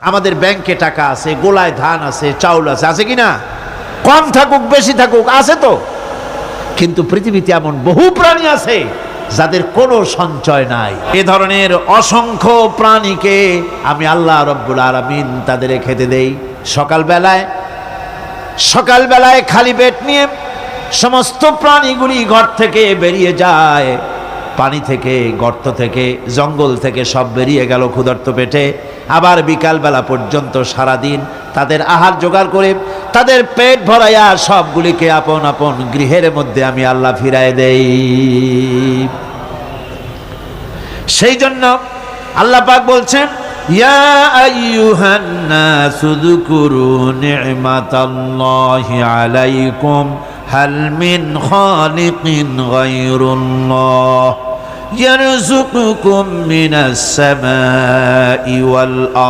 আমাদের ব্যাংকে টাকা আছে, গোলায় ধান আছে, চাউল আছে, আছে কি না? কম থাকুক বেশি থাকুক আছে তো। কিন্তু পৃথিবীতে এমন বহু প্রাণী আছে যাদের কোনো সঞ্চয় নাই। এ ধরনের অসংখ্য প্রাণীকে আমি আল্লাহ রব্বুল আলামিন তাদের খেতে দেই। সকালবেলায় খালি পেট নিয়ে সমস্ত প্রাণীগুলি ঘর থেকে বেরিয়ে যায়, পানি থেকে, গর্ত থেকে, জঙ্গল থেকে সব বেরিয়ে গেল ক্ষুধার্ত পেটে। আবার বিকালবেলা পর্যন্ত সারাদিন তাদের আহার জোগাড় করে তাদের পেট ভরাইয়া সবগুলিকে আপন আপন গৃহের মধ্যে আমি আল্লাহ ফিরায় দেই। সেই জন্য আল্লাহ পাক বলছেন, ইয়া আইয়ুহান নাসু যকুরু নি'মাতাল্লাহি আলাইকুম হাল মিন খালিকিন গায়রুল্লাহ ইয়ারযুকুকুম মিনাস সামাই ওয়াল আরদ।